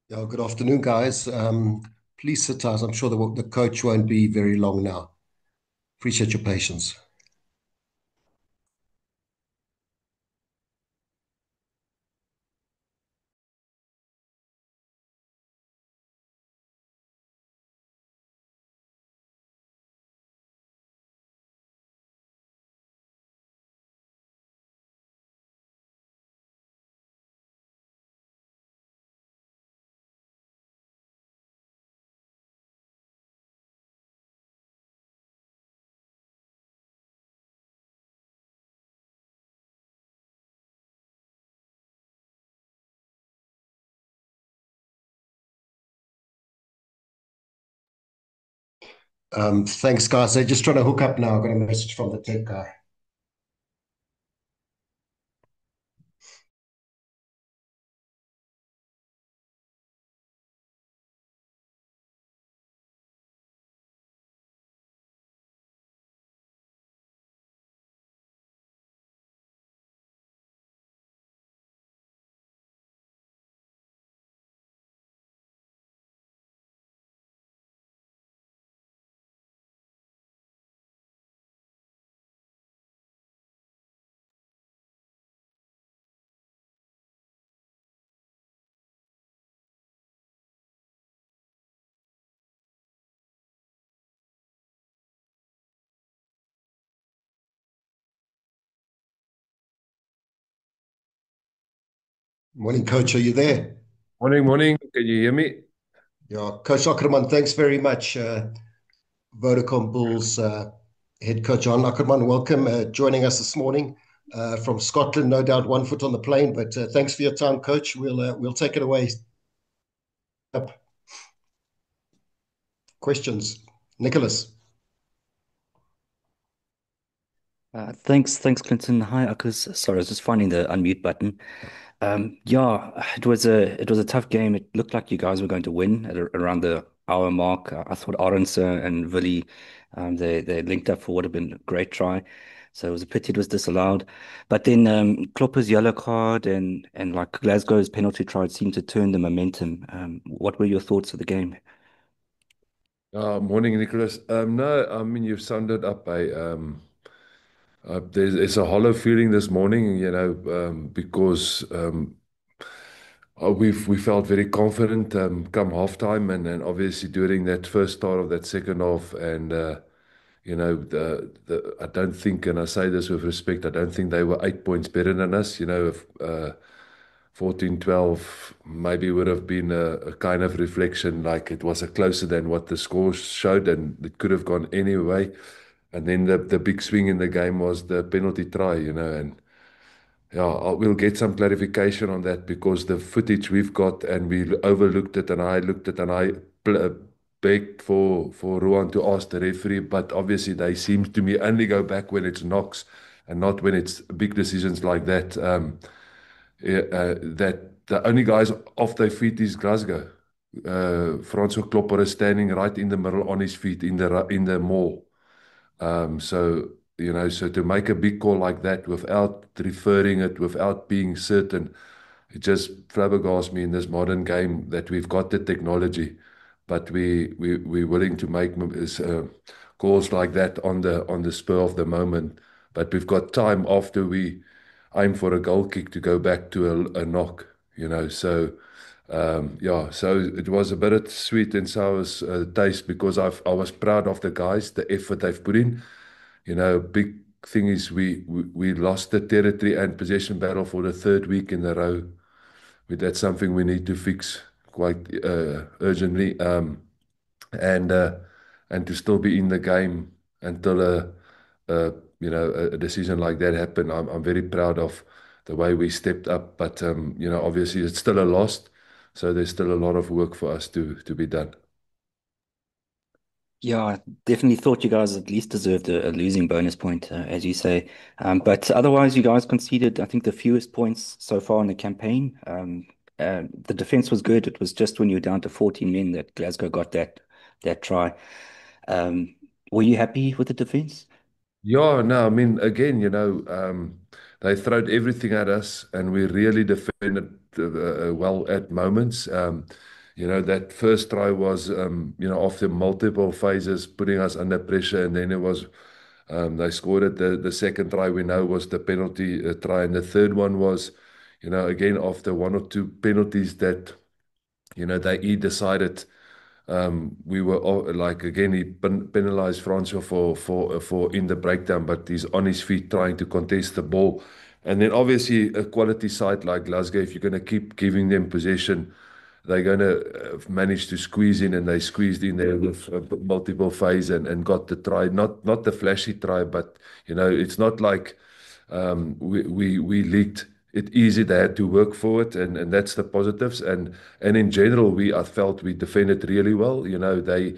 Yeah, good afternoon, guys. Please sit tight. I'm sure the coach won't be very long now. Appreciate your patience. Thanks, guys. I'm just trying to hook up now. I got a message from the tech guy. Morning, coach. Are you there? Morning, morning. Can you hear me? Yeah, Coach Ackerman, thanks very much. Vodacom Bulls head coach John Ackerman, welcome joining us this morning from Scotland. No doubt one foot on the plane, but thanks for your time, coach. We'll take it away. Up questions, Nicholas. Thanks, Clinton. Hi, Akuz. Sorry, I was just finding the unmute button. Yeah, it was a tough game. It looked like you guys were going to win at around the hour mark. I thought Arendse and Willie, they linked up for what would have been a great try. So it was a pity it was disallowed. But then Klopper's yellow card and like Glasgow's penalty try seemed to turn the momentum. What were your thoughts of the game? Morning, Nicholas. No, I mean you've summed it up. There's a hollow feeling this morning, because we felt very confident come halftime, and then obviously during that first start of that second half, and the I don't think, and I say this with respect, I don't think they were 8 points better than us. If 14-12 maybe would have been a kind of reflection, like it was a closer than what the score showed, and it could have gone any way. And then the big swing in the game was the penalty try, and yeah, we'll get some clarification on that because the footage we've got and we overlooked it, and I looked at, and I begged for Ruan to ask the referee, but obviously they seem to me only go back when it's knocks and not when it's big decisions like that. That the only guys off their feet is Glasgow. Francois Klopper is standing right in the middle on his feet in the mall. So to make a big call like that without referring it, without being certain, it just flabbergasts me in this modern game that we've got the technology, but we're willing to make calls like that on the spur of the moment. But we've got time after we aim for a goal kick to go back to a knock, So yeah, so it was a bit of sweet and sour taste because I was proud of the guys, the effort they've put in. Big thing is we lost the territory and possession battle for the third week in a row. That's something we need to fix quite urgently. And and to still be in the game until a a decision like that happened. I'm very proud of the way we stepped up, but obviously it's still a loss, so there's still a lot of work for us to be done. Yeah, I definitely thought you guys at least deserved a losing bonus point, as you say. But otherwise, you guys conceded, I think, the fewest points so far in the campaign. The defense was good. It was just when you were down to 14 men that Glasgow got that try. Um, were you happy with the defense? Yeah, no, I mean, again, they throwed everything at us, and we really defended well at moments. That first try was, after multiple phases, putting us under pressure, and then it was they scored it. The second try we know was the penalty try, and the third one was, again after one or two penalties that he decided we were like again he penalized Francois for in the breakdown, but he's on his feet trying to contest the ball. And then obviously a quality side like Glasgow, if you're going to keep giving them possession, they're going to manage to squeeze in, and they squeezed in there with multiple phase and got the try. Not the flashy try, but it's not like we leaked it easy. They had to work for it, and that's the positives. And in general, I felt we defended really well. They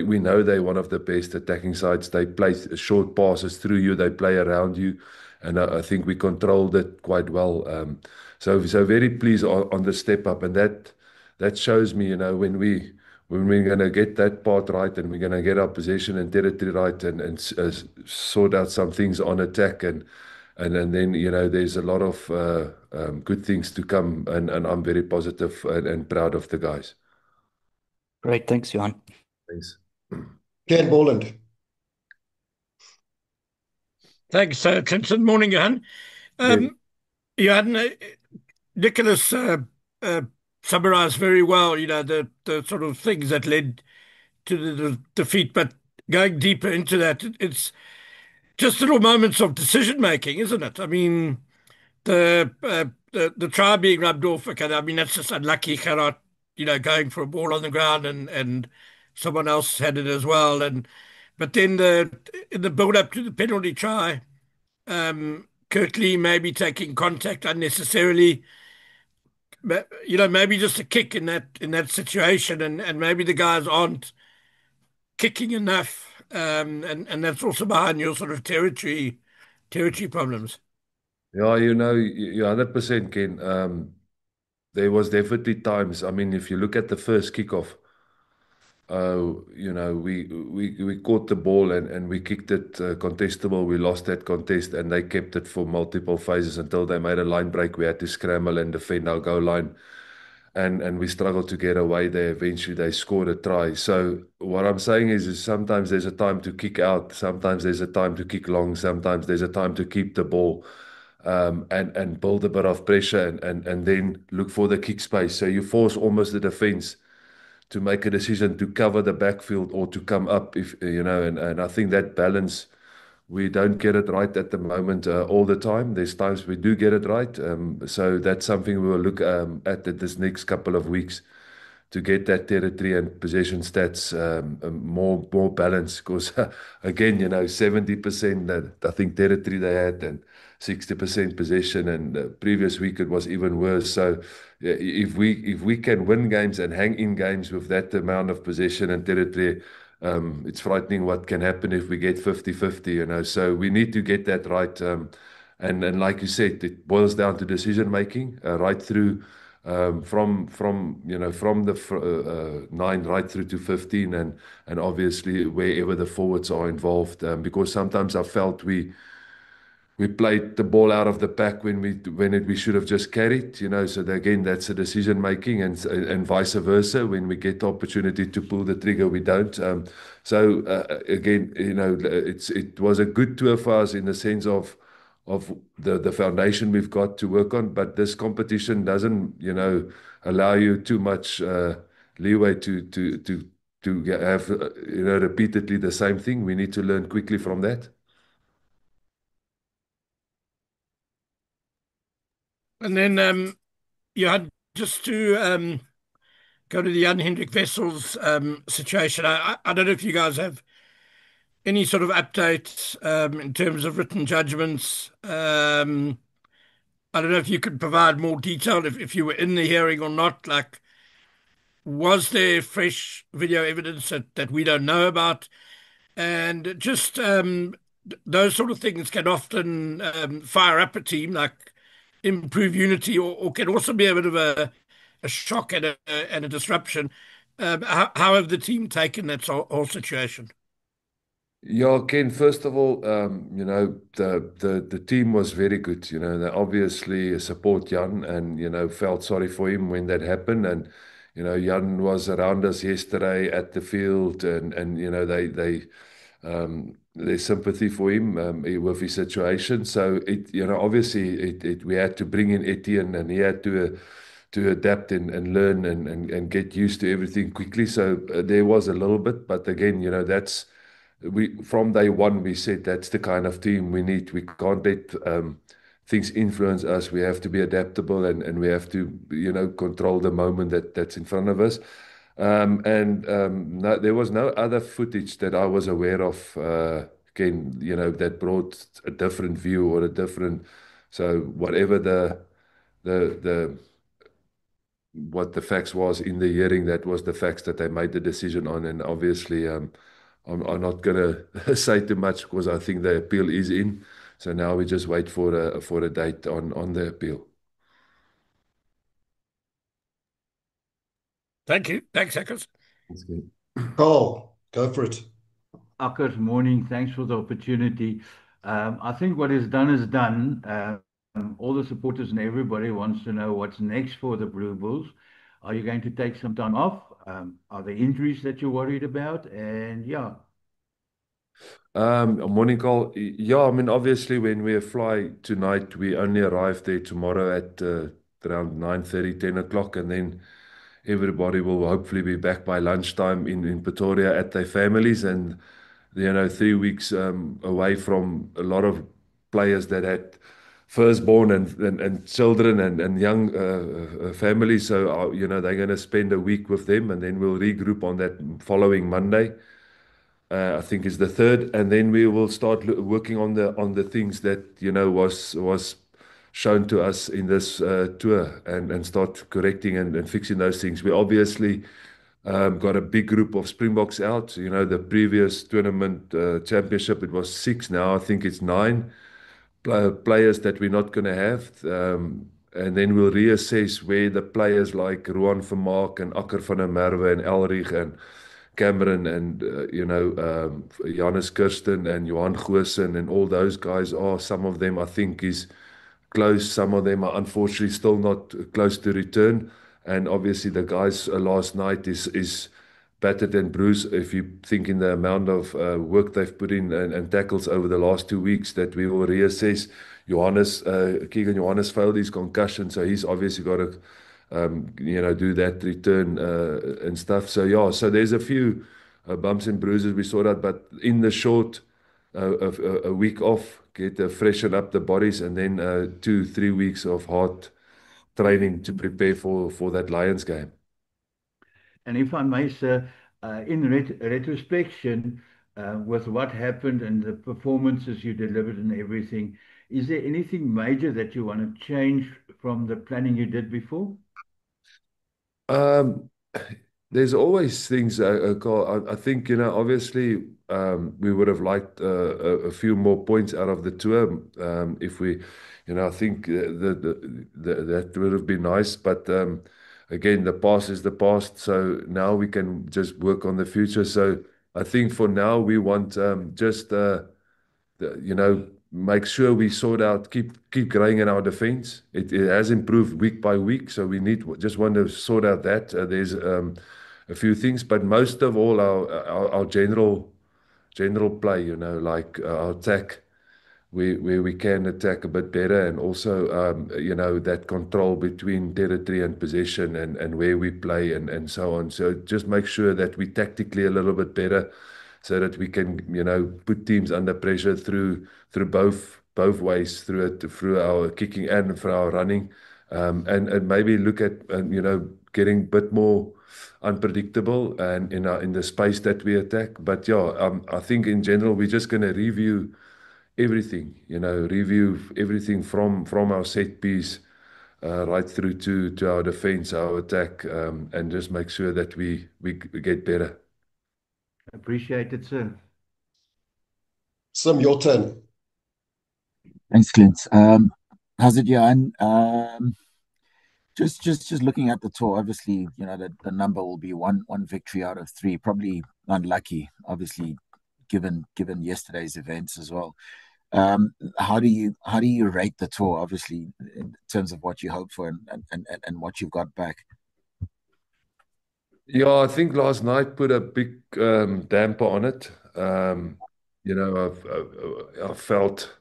we know they're one of the best attacking sides. They play short passes through you. They play around you, and I think we controlled it quite well. So very pleased on the step up, and that shows me, when we're going to get that part right, and we're going to get our possession and territory right, and sort out some things on attack, and then there's a lot of good things to come, and I'm very positive and proud of the guys. Great, thanks, Johan. Thanks. Ken Borland. Thanks, Clinton. Morning, Johan. Johan, Nicholas summarized very well, the sort of things that led to the defeat. But going deeper into that, it's just little moments of decision making, isn't it? I mean, the try being rubbed off. Okay, I mean that's just unlucky. Cannot, going for a ball on the ground, and someone else had it as well. But then in the build up to the penalty try, Kirkley maybe taking contact unnecessarily. Maybe just a kick in that situation, and maybe the guys aren't kicking enough, and that's also behind your sort of territory problems. Yeah, you're 100%, Ken. There was definitely times. I mean, if you look at the first kickoff, we caught the ball, and we kicked it contestable. We lost that contest, and they kept it for multiple phases until they made a line break. We had to scramble and defend our goal line, and we struggled to get away there. Eventually, they scored a try. So what I'm saying is sometimes there's a time to kick out, sometimes there's a time to kick long, sometimes there's a time to keep the ball, and build a bit of pressure, and then look for the kick space. So you force almost the defense to make a decision to cover the backfield or to come up, if and I think that balance, we don't get it right at the moment all the time. There's times we do get it right. So that's something we will look at this next couple of weeks to get that territory and possession stats more balanced. Because again, 70% that I think territory they had, and 60% possession, and the previous week it was even worse. So yeah, if we can win games and hang in games with that amount of possession and territory, it's frightening what can happen if we get 50-50. So we need to get that right. And like you said, it boils down to decision making right through, from the 9 right through to 15, and obviously wherever the forwards are involved, because sometimes I felt we played the ball out of the pack when we should have just carried. So again, that's a decision making, and vice versa. When we get the opportunity to pull the trigger, we don't. So again, it was a good tour for us in the sense of the foundation we've got to work on. But this competition doesn't allow you too much leeway to have repeatedly the same thing. We need to learn quickly from that. And then you had just to go to the Jan Hendrik Wessels situation. I don't know if you guys have any sort of updates in terms of written judgments. I don't know if you could provide more detail if you were in the hearing or not. Like, was there fresh video evidence that we don't know about? And just those sort of things can often fire up a team, like improve unity, or can also be a bit of a shock and a disruption. How have the team taken that whole situation? Yeah, Ken, first of all, the team was very good. They obviously support Jan and, felt sorry for him when that happened. And, Jan was around us yesterday at the field and there's sympathy for him with his situation. So obviously we had to bring in Etienne and he had to adapt and learn and get used to everything quickly. So there was a little bit, but again, that's we from day one we said that's the kind of team we need. We can't let things influence us. We have to be adaptable and we have to control the moment that's in front of us. No, there was no other footage that I was aware of. Again, that brought a different view or a different. So whatever the what the facts was in the hearing, that was the facts that they made the decision on. And obviously, I'm not gonna say too much because I think the appeal is in. So now we just wait for a date on the appeal. Thank you. Thanks, Eckers. That's good. Carl, go for it. Akkers, morning. Thanks for the opportunity. I think what is done is done. All the supporters and everybody wants to know what's next for the Blue Bulls. Are you going to take some time off? Are there injuries that you're worried about? And yeah, Morning, Carl. Yeah, I mean, obviously, when we fly tonight, we only arrive there tomorrow at around 9:30, 10 o'clock, and then everybody will hopefully be back by lunchtime in Pretoria at their families. And 3 weeks away from a lot of players that had firstborn and children and young families. So, they're going to spend a week with them and then we'll regroup on that following Monday. I think is the third, and then we will start working on the things that was shown to us in this tour and start correcting and fixing those things. We obviously got a big group of Springboks out. The previous tournament championship, it was six. Now I think it's nine players that we're not going to have. And then we'll reassess where the players like Ruan Vermaak and Akker van der Merwe and Elrich and Cameron and Johannes Kirsten and Johan Goosen and all those guys are. Some of them I think is close. Some of them are unfortunately still not close to return. And obviously the guys last night is battered and bruised. If you think in the amount of work they've put in and tackles over the last 2 weeks, that we will reassess. Keegan Johannes failed his concussion, so he's obviously got to do that return and stuff. So yeah, so there's a few bumps and bruises we sort out, but in the short, a week off, get freshen up the bodies, and then 2-3 weeks of hard training to prepare for that Lions game. and if I may, sir, in retrospection, with what happened and the performances you delivered and everything, is there anything major that you want to change from the planning you did before? Um, there's always things, Carl. I think, obviously, we would have liked a few more points out of the tour. If we, I think that would have been nice. But again, the past is the past. So now we can just work on the future. So I think for now, we want just make sure we sort out, keep growing in our defense. It has improved week by week, so we just want to sort out that. There's a few things, but most of all, our general play, like our attack, where we can attack a bit better, and also that control between territory and possession and where we play and so on. So just make sure that we tactically a little bit better so that we can, put teams under pressure through both ways, through our kicking and for our running, and maybe look at getting a bit more unpredictable and in the space that we attack. But yeah, I think in general we're just going to review everything from our set piece right through to our defense, our attack, and just make sure that we get better. Appreciate it, sir. Sim, your turn. Thanks, Clint. How's it, Johan? Just looking at the tour, obviously, the number will be one victory out of three, probably unlucky. Obviously, given yesterday's events as well. How do you rate the tour, obviously, in terms of what you hope for and what you've got back? Yeah, I think last night put a big damper on it. I felt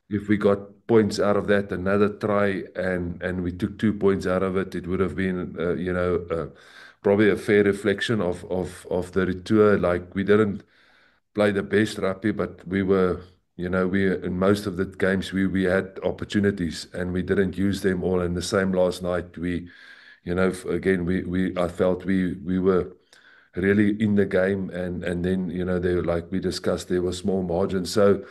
if we got points out of that, another try, and we took 2 points out of it, it would have been, probably a fair reflection of the tour. Like we didn't play the best rugby, but we were, we in most of the games we had opportunities and we didn't use them all. And the same last night, again we I felt we were really in the game, and then there, like we discussed, there was small margins. So,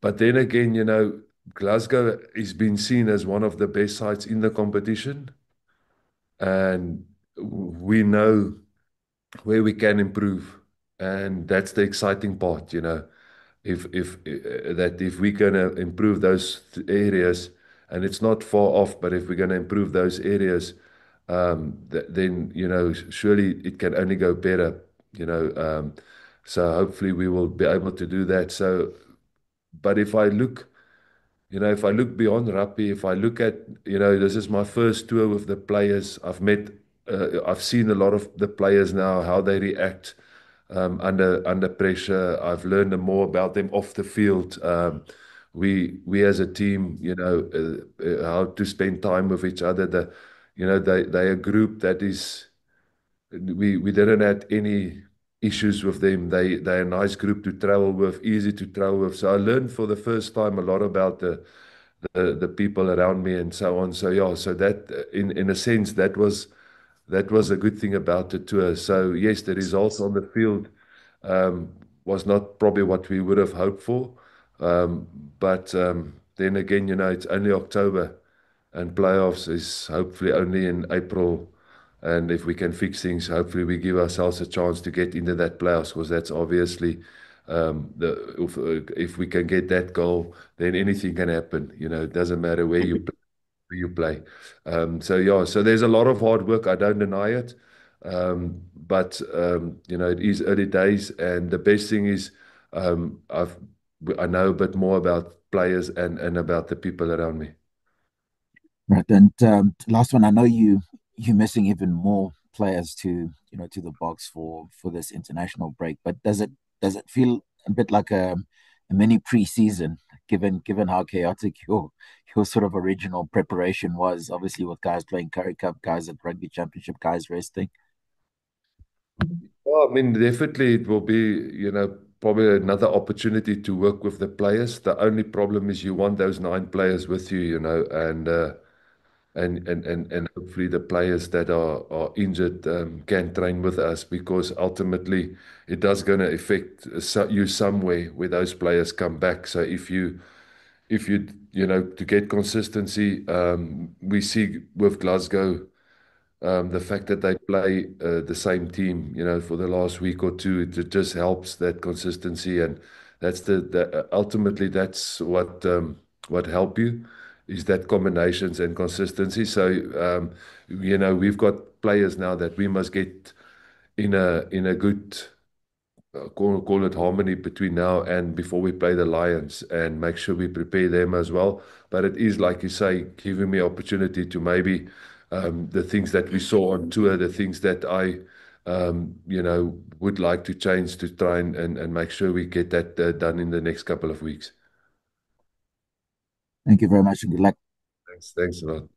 but then again, Glasgow is been seen as one of the best sides in the competition, and we know where we can improve, and that's the exciting part. If we're gonna improve those areas, and it's not far off, but if we're gonna improve those areas, then surely it can only go better. You know, um, so hopefully we will be able to do that. So, but if I look beyond rugby, if I look at, this is my first tour with the players. I've seen a lot of the players now, how they react under pressure. I've learned more about them off the field. We as a team, how to spend time with each other. They a group that is, we didn't have any issues with them. They're a nice group to travel with, easy to travel with. So I learned for the first time a lot about the people around me and so on. So yeah, so that in a sense that was a good thing about the tour. So yes, the results on the field um, was not probably what we would have hoped for. Um, but then again, it's only October, and playoffs is hopefully only in April. And if we can fix things, hopefully we give ourselves a chance to get into that playoffs, because that's obviously if we can get that goal, then anything can happen. It doesn't matter where you play. So yeah, so there's a lot of hard work. I don't deny it. But it is early days, and the best thing is I know a bit more about players and about the people around me. Right. And last one, I know you're missing even more players to the box for this international break. But does it feel a bit like a mini preseason, given how chaotic your sort of original preparation was, obviously with guys playing Curry Cup, guys at Rugby Championship, guys resting. Well, I mean, definitely it will be, probably another opportunity to work with the players. The only problem is you want those 9 players with you, and hopefully the players that are injured can train with us, because ultimately it does going to affect you somewhere where those players come back. So if you to get consistency, we see with Glasgow, the fact that they play the same team, for the last week or two, it just helps that consistency, and that's ultimately that's what help you is that combinations and consistency. So we've got players now that we must get in a good call it harmony between now and before we play the Lions, and make sure we prepare them as well. But it is, like you say, giving me opportunity to maybe the things that we saw on tour, the things that I would like to change to try and make sure we get that done in the next couple of weeks. Thank you very much and good luck. Thanks a lot.